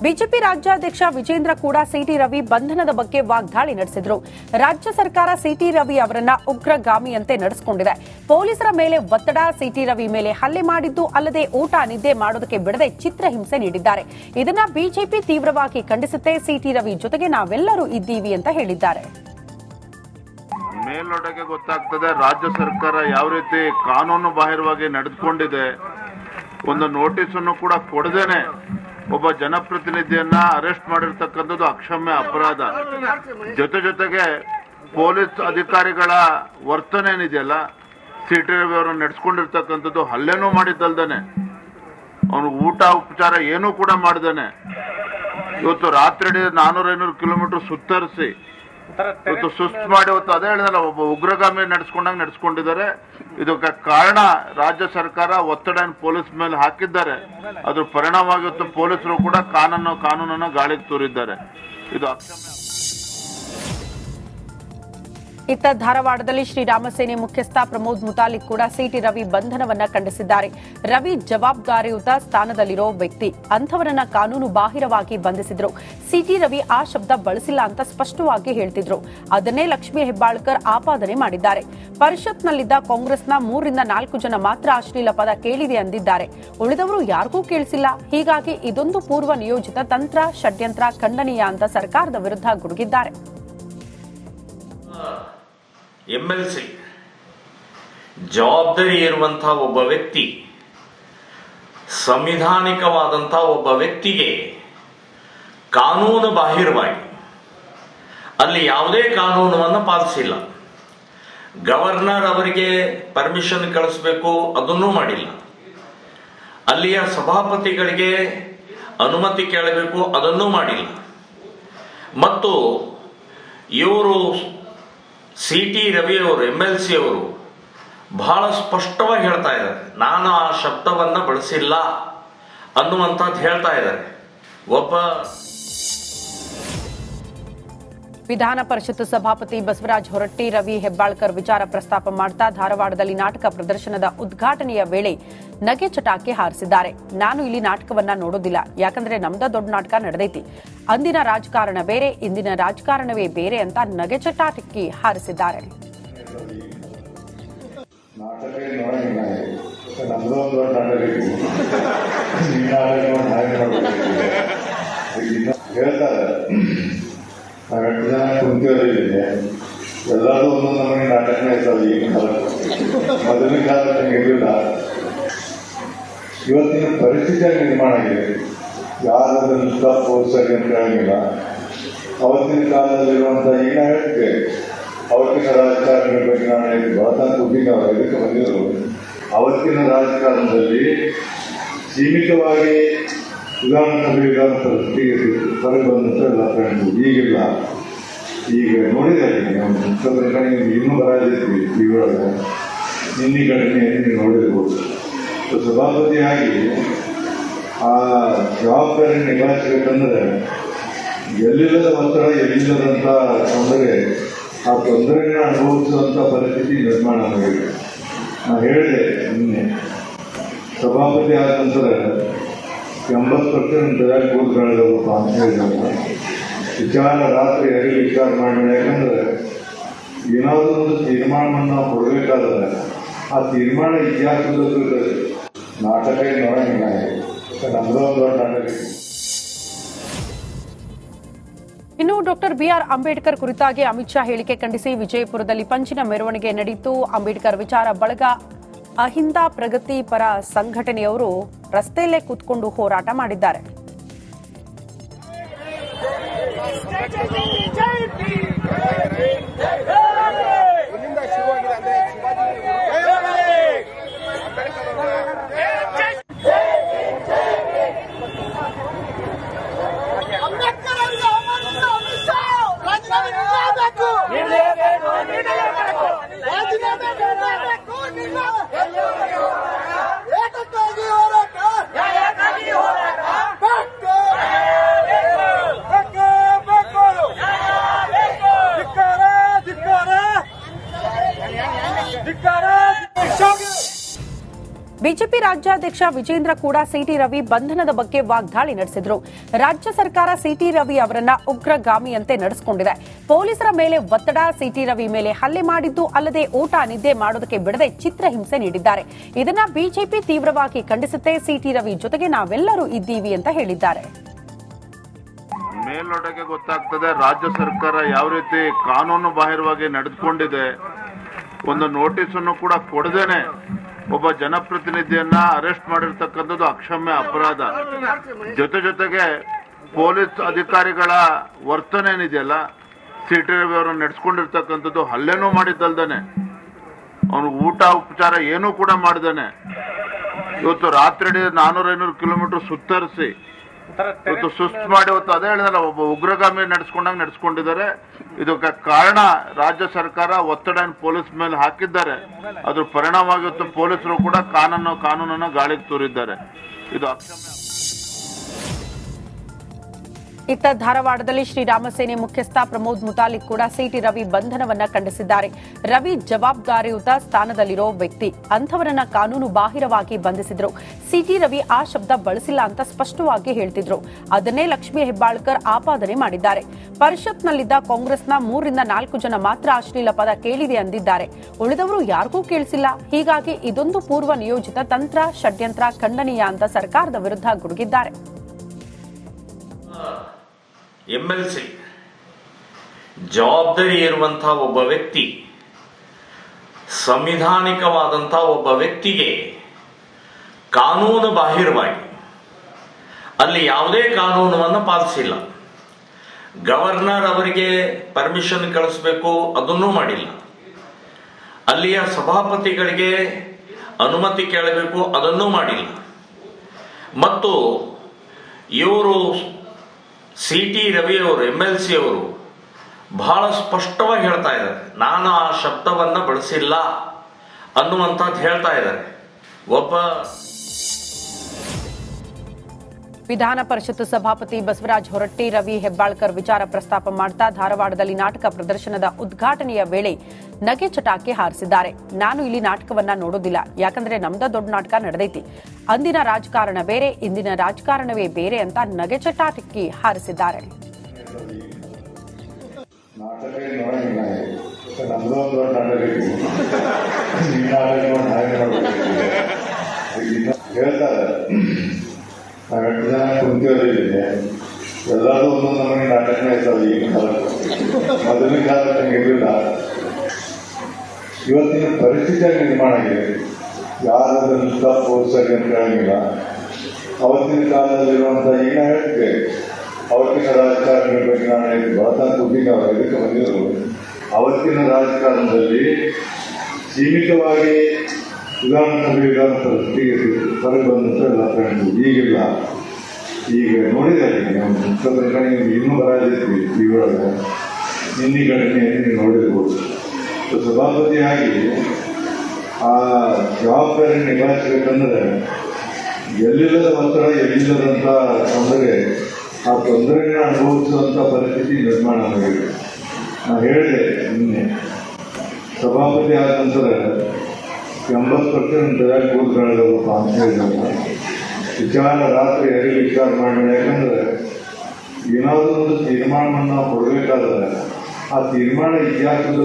BJP ರಾಜ್ಯಾಧ್ಯಕ್ಷ ವಿಜೇಂದ್ರ ಕೂಡ city Ravi ಬಂಧನದ ಬಗ್ಗೆ ವಾಗ್ದಾಳಿ ನಡೆಸಿದ್ರು. ರಾಜ್ಯ ಸರ್ಕಾರ ಸಿಟಿ ರವಿ ಅವರನ್ನ ಉಗ್ರಗಾಮಿಯಂತೆ ನಡೆಸಿಕೊಂಡಿದೆ. ಪೊಲೀಸರ ಮೇಲೆ ಒತ್ತಡ, ಸಿಟಿ ರವಿ ಮೇಲೆ ಹಲ್ಲೆ ಮಾಡಿದ್ದು ಅಲ್ಲದೆ ಊಟ ನಿದ್ದೆ ಮಾಡೋದಕ್ಕೆ ಬಿಡದೆ ಚಿತ್ರಹಿಂಸೆ ನೀಡಿದ್ದಾರೆ. ಇದನ್ನ ಬಿಜೆಪಿ ತೀವ್ರವಾಗಿ ಖಂಡಿಸುತ್ತೆ. ಸಿಟಿ ರವಿ ಜೊತೆಗೆ ನಾವೆಲ್ಲರೂ ಇದ್ದೀವಿ ಅಂತ ಹೇಳಿದ್ದಾರೆ. ಮೇಲ್ನೋಟಕ್ಕೆ ಗೊತ್ತಾಗ್ತದೆ ರಾಜ್ಯ ಸರ್ಕಾರ ಯಾವ ರೀತಿ ಕಾನೂನು ಬಾಹಿರವಾಗಿ ನಡೆದುಕೊಂಡಿದೆ. ಒಂದು ನೋಟಿಸ್ ಅನ್ನು ಕೂಡ ಕೊಡದೇನೆ ಒಬ್ಬ ಜನಪ್ರತಿನಿಧಿಯನ್ನ ಅರೆಸ್ಟ್ ಮಾಡಿರ್ತಕ್ಕಂಥದ್ದು ಅಕ್ಷಮ್ಯ ಅಪರಾಧ. ಜೊತೆಗೆ ಪೊಲೀಸ್ ಅಧಿಕಾರಿಗಳ ವರ್ತನೆ ಏನಿದೆಯಲ್ಲ, ಸಿಟಿ ರವಿ ಅವರನ್ನು ನಡೆಸ್ಕೊಂಡಿರ್ತಕ್ಕಂಥದ್ದು ಹಲ್ಲೆನೂ ಮಾಡಿದ್ದಲ್ದೇನೆ, ಅವನು ಊಟ ಉಪಚಾರ ಏನೂ ಕೂಡ ಮಾಡ್ದೇನೆ ಇವತ್ತು ರಾತ್ರಿ 400-500 ಕಿಲೋಮೀಟರ್ ಸುತ್ತರಿಸಿ ಇವತ್ತು ಸುಸ್ತು ಮಾಡಿ ಇವತ್ತು ಅದೇ ಹೇಳಿದಲ್ಲ, ಒಬ್ಬ ಉಗ್ರಗಾಮಿ ನಡೆಸ್ಕೊಂಡಿದ್ದಾರೆ. ಇದಕ್ಕೆ ಕಾರಣ ರಾಜ್ಯ ಸರ್ಕಾರ ಒತ್ತಡ ಪೊಲೀಸ್ ಮೇಲೆ ಹಾಕಿದ್ದಾರೆ. ಅದ್ರ ಪರಿಣಾಮವಾಗಿ ಇವತ್ತು ಪೊಲೀಸರು ಕೂಡ ಕಾನೂನನ್ನು ಗಾಳಿಗೆ ತೂರಿದ್ದಾರೆ. ಇದು ಅಕ್ಷಮ್ಯ. ಇತ್ತ ಧಾರವಾಡದಲ್ಲಿ ಶ್ರೀರಾಮ ಸೇನೆ ಮುಖ್ಯಸ್ಥ ಪ್ರಮೋದ್ ಮುತಾಲಿಕ್ ಕೂಡ ಸಿಟಿ ರವಿ ಬಂಧನವನ್ನ ಖಂಡಿಸಿದ್ದಾರೆ. ರವಿ ಜವಾಬ್ದಾರಿಯುತ ಸ್ಥಾನದಲ್ಲಿರೋ ವ್ಯಕ್ತಿ, ಅಂಥವರನ್ನ ಕಾನೂನು ಬಾಹಿರವಾಗಿ ಬಂಧಿಸಿದ್ರು. ಸಿಟಿ ರವಿ ಆ ಶಬ್ದ ಬಳಸಿಲ್ಲ ಅಂತ ಸ್ಪಷ್ಟವಾಗಿ ಹೇಳ್ತಿದ್ರು. ಅದನ್ನೇ ಲಕ್ಷ್ಮೀ ಹೆಬ್ಬಾಳ್ಕರ್ ಆಪಾದನೆ ಮಾಡಿದ್ದಾರೆ. ಪರಿಷತ್ನಲ್ಲಿದ್ದ ಕಾಂಗ್ರೆಸ್ನ 3-4 ಜನ ಮಾತ್ರ ಅಶ್ಲೀಲ ಪದ ಕೇಳಿದೆ ಅಂದಿದ್ದಾರೆ. ಉಳಿದವರು ಯಾರಿಗೂ ಕೇಳಿಸಿಲ್ಲ. ಹೀಗಾಗಿ ಇದೊಂದು ಪೂರ್ವ ನಿಯೋಜಿತ ತಂತ್ರ, ಷಡ್ಯಂತ್ರ ಖಂಡನೀಯ ಅಂತ ಸರ್ಕಾರದ ವಿರುದ್ಧ ಗುಡುಗಿದ್ದಾರೆ. ಎಂಎಲ್ಸಿ ಜವಾಬ್ದಾರಿ ಇರುವಂತಹ ಒಬ್ಬ ವ್ಯಕ್ತಿ, ಸಂವಿಧಾನಿಕವಾದಂತಹ ಒಬ್ಬ ವ್ಯಕ್ತಿಗೆ ಕಾನೂನು ಬಾಹಿರವಾಗಿ ಅಲ್ಲಿ ಯಾವುದೇ ಕಾನೂನನ್ನು ಪಾಲಿಸಿಲ್ಲ. ಗವರ್ನರ್ ಅವರಿಗೆ ಪರ್ಮಿಷನ್ ಕಳಿಸಬೇಕು, ಅದನ್ನೂ ಮಾಡಿಲ್ಲ. ಅಲ್ಲಿಯ ಸಭಾಪತಿಗಳಿಗೆ ಅನುಮತಿ ಕೇಳಬೇಕು, ಅದನ್ನೂ ಮಾಡಿಲ್ಲ. ಮತ್ತು ಇವರು ಸಿಟಿ ರವಿ ಅವರು, ಎಂಎಲ್ಸಿ ಅವರು ಬಹಳ ಸ್ಪಷ್ಟವಾಗಿ ಹೇಳ್ತಾ ಇದ್ದಾರೆ, ನಾನು ಆ ಶಬ್ದವನ್ನ ಬಳಸಿಲ್ಲ ಅನ್ನುವಂಥದ್ದು ಹೇಳ್ತಾ ಇದ್ದಾರೆ. ಒಬ್ಬ ವಿಧಾನ ಪರಿಷತ್ ಸಭಾಪತಿ ಬಸವರಾಜ ಹೊರಟ್ಟಿ ರವಿ ಹೆಬ್ಬಾಳ್ಕರ್ ವಿಚಾರ ಪ್ರಸ್ತಾಪ ಮಾಡ್ತಾ ಧಾರವಾಡದಲ್ಲಿ ನಾಟಕ ಪ್ರದರ್ಶನದ ಉದ್ಘಾಟನೆಯ ವೇಳೆ ನಗೆ ಚಟಾಕಿ ಹಾರಿಸಿದ್ದಾರೆ. ನಾನು ಇಲ್ಲಿ ನಾಟಕವನ್ನ ನೋಡೋದಿಲ್ಲ, ಯಾಕಂದ್ರೆ ನಮ್ದ ದೊಡ್ಡ ನಾಟಕ ನಡೆದೈತಿ. ಅಂದಿನ ರಾಜಕಾರಣ ಬೇರೆ, ಇಂದಿನ ರಾಜಕಾರಣವೇ ಬೇರೆ ಅಂತ ನಗೆ ಚಟಾಕಿ ಹಾರಿಸಿದ್ದಾರೆ. ನಾವೆಂಟು ಜನ ಕುಂತಿರೋದಿದೆ, ಎಲ್ಲರೂ ಒಂದೊಂದು ನಮಗೆ ನಾಟಕನೇ ಇರ್ತಾವೆ. ಈಗಿನ ಕಾಲಕ್ಕೆ ಮೊದಲಿನ ಕಾಲಕ್ಕೆ ಇರಲಿಲ್ಲ. ಇವತ್ತಿನ ಪರಿಸ್ಥಿತಿ ನಿರ್ಮಾಣ ಆಗಿದೆ. ಯಾರಾದ್ರೂ ತಪ್ಪು ಸರಿ ಅಂತ ಹೇಳಂಗಿಲ್ಲ. ಅವತ್ತಿನ ಕಾಲದಲ್ಲಿರುವಂಥ ಈಗ ನಾವು ಹೇಳ್ತೇವೆ, ಅವತ್ತಿನ ರಾಜಕಾರಣಿಗಳ ಬಗ್ಗೆ ನಾನು ಹೇಳಿದ್ವಿ, ಬಹಳ ಕುಟುಂಬ ಇದಕ್ಕೆ ಬಂದಿದ್ರು. ಅವತ್ತಿನ ರಾಜಕಾರಣದಲ್ಲಿ ಸೀಮಿತವಾಗಿ ವಿಧಾನ ಪರಿಸ್ಥಿತಿಗೆ ಹೊರಗೆ ಬಂದಂತೆಲ್ಲ ಫ್ರೆಂಡ್ಸು. ಈಗಿಲ್ಲ. ಈಗ ನೋಡಿದ್ದಾರೆ ನಿಮ್ಗೆ ಇನ್ನೂ ಬರಾಜಿದ್ವಿ ಟಿವಿಯೊಳಗೆ, ನಿನ್ನೆ ಕಡಿಮೆ ನೀವು ನೋಡಿರ್ಬೋದು. ಸಭಾಪತಿಯಾಗಿ ಆ ಜವಾಬ್ದಾರಿ ನಿಭಾಯಿಸಬೇಕಂದ್ರೆ ಎಲ್ಲಿಲ್ಲದ ಒತ್ತಡ, ಎಲ್ಲಿಲ್ಲದಂಥ ತೊಂದರೆ, ಆ ತೊಂದರೆನ ಅನುಭವಿಸುವಂಥ ಪರಿಸ್ಥಿತಿ ನಿರ್ಮಾಣ ಆಗಿದೆ. ನಾನು ಹೇಳಿದೆ ನಿನ್ನೆ, ಸಭಾಪತಿ ಆದ ನಂತರ 80% ಬೆಳೆ ಕೂತ್ಕೊಳ್ಳಬೇಕು ಅಂತ ಹೇಳಿದಾಗ ವಿಚಾರ ರಾತ್ರಿ ಎಲ್ಲಿ ವಿಚಾರ ಮಾಡಿ. ಯಾಕಂದ್ರೆ ಏನಾದರೂ ಒಂದು ತೀರ್ಮಾನವನ್ನು ನಾವು ಕೊಡಬೇಕಾದ್ರೆ ಆ ತೀರ್ಮಾನ ಇತಿಹಾಸದ ನಾಟಕ ನೋಡಂಗಿಲ್ಲ. ನಮ್ದೊಂದು ದೊಡ್ಡ ನಾಟಕ. ಇನ್ನು ಡಾಕ್ಟರ್ ಬಿಆರ್ ಅಂಬೇಡ್ಕರ್ ಕುರಿತಾಗಿ ಅಮಿತ್ ಶಾ ಹೇಳಿಕೆ ಖಂಡಿಸಿ ವಿಜಯಪುರದಲ್ಲಿ ಪಂಚಿನ ಮೆರವಣಿಗೆ ನಡೆಯಿತು. ಅಂಬೇಡ್ಕರ್ ವಿಚಾರ ಬಳಗ, ಅಹಿಂದ ಪ್ರಗತಿ ಪರ ಸಂಘಟನೆಯವರು ರಸ್ತೆಯಲ್ಲೇ ಕೂತ್ಕೊಂಡು ಹೋರಾಟ ಮಾಡಿದ್ದಾರೆ. ಧಿಕ್ಕಾರ ಬಿಜೆಪಿ ರಾಜ್ಯಾಧ್ಯಕ್ಷ ವಿಜೇಂದ್ರ ಕೂಡ ಸಿಟಿ ರವಿ ಬಂಧನದ ಬಗ್ಗೆ ವಾಗ್ದಾಳಿ ನಡೆಸಿದ್ರು. ರಾಜ್ಯ ಸರ್ಕಾರ ಸಿಟಿ ರವಿ ಅವರನ್ನ ಉಗ್ರಗಾಮಿಯಂತೆ ನಡೆಸಿಕೊಂಡಿದೆ. ಪೊಲೀಸರ ಮೇಲೆ ಒತ್ತಡ, ಸಿಟಿ ರವಿ ಮೇಲೆ ಹಲ್ಲೆ ಮಾಡಿದ್ದು ಅಲ್ಲದೆ ಊಟ ನಿದ್ದೆ ಮಾಡೋದಕ್ಕೆ ಬಿಡದೆ ಚಿತ್ರಹಿಂಸೆ ನೀಡಿದ್ದಾರೆ. ಇದನ್ನ ಬಿಜೆಪಿ ತೀವ್ರವಾಗಿ ಖಂಡಿಸುತ್ತೆ. ಸಿಟಿ ರವಿ ಜೊತೆಗೆ ನಾವೆಲ್ಲರೂ ಇದ್ದೀವಿ ಅಂತ ಹೇಳಿದ್ದಾರೆ. ಮೇಲ್ನೋಟಕ್ಕೆ ಗೊತ್ತಾಗ್ತದೆ ರಾಜ್ಯ ಸರ್ಕಾರ ಯಾವ ರೀತಿ ಕಾನೂನು ಬಾಹಿರವಾಗಿ ನಡೆದುಕೊಂಡಿದೆ. ಒಂದು ನೋಟಿಸ್ ಅನ್ನು ಕೂಡ ಕೊಡದೇನೆ ಒಬ್ಬ ಜನಪ್ರತಿನಿಧಿಯನ್ನ ಅರೆಸ್ಟ್ ಮಾಡಿರ್ತಕ್ಕಂಥದ್ದು ಅಕ್ಷಮ್ಯ ಅಪರಾಧ. ಜೊತೆಗೆ ಪೊಲೀಸ್ ಅಧಿಕಾರಿಗಳ ವರ್ತನೆ ಏನಿದೆಯಲ್ಲ, ಸಿಟಿ ರವಿ ಅವರನ್ನು ನಡೆಸ್ಕೊಂಡಿರ್ತಕ್ಕಂಥದ್ದು ಹಲ್ಲೆನೂ ಮಾಡಿದ್ದಲ್ದೇನೆ, ಅವನು ಊಟ ಉಪಚಾರ ಏನೂ ಕೂಡ ಮಾಡ್ದೇನೆ ಇವತ್ತು ರಾತ್ರಿ 400-500 ಕಿಲೋಮೀಟರ್ ಸುತ್ತರಿಸಿ ಇವತ್ತು ಸುಸ್ತು ಮಾಡಿ ಇವತ್ತು ಅದೇ ಹೇಳಿದಲ್ಲ, ಒಬ್ಬ ಉಗ್ರಗಾಮಿ ನಡೆಸ್ಕೊಂಡಿದ್ದಾರೆ. ಇದಕ್ಕೆ ಕಾರಣ ರಾಜ್ಯ ಸರ್ಕಾರ ಒತ್ತಡ ಪೊಲೀಸ್ ಮೇಲೆ ಹಾಕಿದ್ದಾರೆ. ಅದ್ರ ಪರಿಣಾಮವಾಗಿ ಇವತ್ತು ಪೊಲೀಸರು ಕೂಡ ಕಾನೂನನ್ನು ಗಾಳಿಗೆ ತೂರಿದ್ದಾರೆ. ಇದು ಅಕ್ಷಮ್ಯ. ಇತ್ತ ಧಾರವಾಡದಲ್ಲಿ ಶ್ರೀರಾಮಸೇನೆ ಮುಖ್ಯಸ್ಥ ಪ್ರಮೋದ್ ಮುತಾಲಿಕ್ ಕೂಡ ಸಿಟಿ ರವಿ ಬಂಧನವನ್ನ ಖಂಡಿಸಿದ್ದಾರೆ. ರವಿ ಜವಾಬ್ದಾರಿಯುತ ಸ್ಥಾನದಲ್ಲಿರೋ ವ್ಯಕ್ತಿ, ಅಂಥವರನ್ನ ಕಾನೂನು ಬಾಹಿರವಾಗಿ ಬಂಧಿಸಿದ್ರು. ಸಿಟಿ ರವಿ ಆ ಶಬ್ದ ಬಳಸಿಲ್ಲ ಅಂತ ಸ್ಪಷ್ಟವಾಗಿ ಹೇಳ್ತಿದ್ರು. ಅದನ್ನೇ ಲಕ್ಷ್ಮೀ ಹೆಬ್ಬಾಳ್ಕರ್ ಆಪಾದನೆ ಮಾಡಿದ್ದಾರೆ. ಪರಿಷತ್ನಲ್ಲಿದ್ದ ಕಾಂಗ್ರೆಸ್ನ 3-4 ಜನ ಮಾತ್ರ ಅಶ್ಲೀಲ ಪದ ಕೇಳಿದೆ ಅಂದಿದ್ದಾರೆ. ಉಳಿದವರು ಯಾರಿಗೂ ಕೇಳಿಸಿಲ್ಲ. ಹೀಗಾಗಿ ಇದೊಂದು ಪೂರ್ವ ನಿಯೋಜಿತ ತಂತ್ರ, ಷಡ್ಯಂತ್ರ ಖಂಡನೀಯ ಅಂತ ಸರ್ಕಾರದ ವಿರುದ್ಧ ಗುಡುಗಿದ್ದಾರೆ. MLC ಜವಾಬ್ದಾರಿ ಇರುವಂತಹ ಒಬ್ಬ ವ್ಯಕ್ತಿ, ಸಂವಿಧಾನಿಕವಾದಂತಹ ಒಬ್ಬ ವ್ಯಕ್ತಿಗೆ ಕಾನೂನು ಬಾಹಿರವಾಗಿ ಅಲ್ಲಿ ಯಾವುದೇ ಕಾನೂನನ್ನು ಪಾಲಿಸಿಲ್ಲ. ಗವರ್ನರ್ ಅವರಿಗೆ ಪರ್ಮಿಷನ್ ಕಳಿಸಬೇಕು, ಅದನ್ನೂ ಮಾಡಿಲ್ಲ. ಅಲ್ಲಿಯ ಸಭಾಪತಿಗಳಿಗೆ ಅನುಮತಿ ಕೇಳಬೇಕು, ಅದನ್ನೂ ಮಾಡಿಲ್ಲ. ಮತ್ತು ಇವರು ಸಿಟಿ ರವಿ ಅವರು MLC ಅವರು ಬಹಳ ಸ್ಪಷ್ಟವಾಗಿ ಹೇಳ್ತಾ ಇದ್ದಾರೆ, ನಾನು ಆ ಶಬ್ದವನ್ನ ಬಳಸಿಲ್ಲ ಅನ್ನುವಂಥದ್ದು ಹೇಳ್ತಾ ಇದ್ದಾರೆ. ಒಬ್ಬ ವಿಧಾನ ಪರಿಷತ್ ಸಭಾಪತಿ ಬಸವರಾಜ ಹೊರಟ್ಟಿ ರವಿ ಹೆಬ್ಬಾಳ್ಕರ್ ವಿಚಾರ ಪ್ರಸ್ತಾಪ ಮಾಡ್ತಾ ಧಾರವಾಡದಲ್ಲಿ ನಾಟಕ ಪ್ರದರ್ಶನದ ಉದ್ಘಾಟನೆಯ ವೇಳೆ ನಗೆ ಚಟಾಕಿ ಹಾರಿಸಿದ್ದಾರೆ. ನಾನು ಇಲ್ಲಿ ನಾಟಕವನ್ನ ನೋಡೋದಿಲ್ಲ, ಯಾಕಂದ್ರೆ ನಮ್ದ ದೊಡ್ಡ ನಾಟಕ ನಡೆದೈತಿ. ಅಂದಿನ ರಾಜಕಾರಣ ಬೇರೆ, ಇಂದಿನ ರಾಜಕಾರಣವೇ ಬೇರೆ ಅಂತ ನಗೆ ಚಟಾಕಿ ಹಾರಿಸಿದ್ದಾರೆ. ನಾವೆಂಟು ಜನ ಕುಂತಿರೋದಿದೆ, ಎಲ್ಲರೂ ಒಂದೊಂದು ನಮಗೆ ನಾಟಕನೇ ಇರ್ತಾವೆ. ಈಗಿನ ಕಾಲಕ್ಕೆ ಮೊದಲಿನ ಕಾಲಕ್ಕೆ ಇರಲಿಲ್ಲ. ಇವತ್ತಿನ ಪರಿಸ್ಥಿತಿ ನಿರ್ಮಾಣ ಆಗಿದೆ. ಯಾರಾದ್ರೂ ತಪ್ಪು ಸರಿ ಅಂತ ಹೇಳಂಗಿಲ್ಲ. ಅವತ್ತಿನ ಕಾಲದಲ್ಲಿರುವಂಥ ಈಗ ಹೇಳ್ತೇವೆ, ಅವತ್ತಿನ ರಾಜಕಾರಣಗಳ ಬಗ್ಗೆ ನಾನು ಹೇಳಿದ್ದು ಬಹಳ ದುಡ್ಡಿನ ಅವರು ಇದಕ್ಕೆ ಬಂದಿದ್ರು. ಅವತ್ತಿನ ರಾಜಕಾರಣದಲ್ಲಿ ಸೀಮಿತವಾಗಿ ವಿಧಾನ ಪರಿಸ್ಥಿತಿಗೆ ಹೊರಗೆ ಬಂದಂತ ಎಲ್ಲ ಫ್ರೆಂಡ್ಸು. ಈಗಿಲ್ಲ. ಈಗ ನೋಡಿದ್ದಾರೆ ನಮ್ಮ ಮುಖ್ಯಮಂತ್ರಿ ಕಡೆ ಇನ್ನೂ ಬರಾಜಿದ್ವಿ ಟಿವಿಯೊಳಗೆ, ನಿನ್ನೆ ಕಡೆಗೆ ನೀವು ನೋಡಿರ್ಬೋದು. ಸಭಾಪತಿಯಾಗಿ ಆ ಜವಾಬ್ದಾರಿ ನಿಭಾಯಿಸಬೇಕಂದ್ರೆ ಎಲ್ಲಿಲ್ಲದ ಒತ್ತಡ, ಎಲ್ಲಿಲ್ಲದಂಥ ತೊಂದರೆ, ಆ ತೊಂದರೆನ ಅನುಭವಿಸುವಂಥ ಪರಿಸ್ಥಿತಿ ನಿರ್ಮಾಣ ಆಗಿದೆ. ನಾನು ಹೇಳಿದೆ ನಿನ್ನೆ, ಸಭಾಪತಿ ಆದ ನಂತರ 80% ದಯಾಗಿ ಕೂತ್ಕೊಳ್ಳೋದಪ್ಪ ಅಂತ ಹೇಳಿದಾಗ ವಿಚಾರ ರಾತ್ರಿ ಎಲ್ಲಿ ವಿಚಾರ ಮಾಡಿ. ಯಾಕಂದ್ರೆ ಏನಾದರೂ ಒಂದು ತೀರ್ಮಾನವನ್ನು ನಾವು ಕೊಡಬೇಕಾದ್ರೆ ಆ ತೀರ್ಮಾನ ಇತಿಹಾಸದ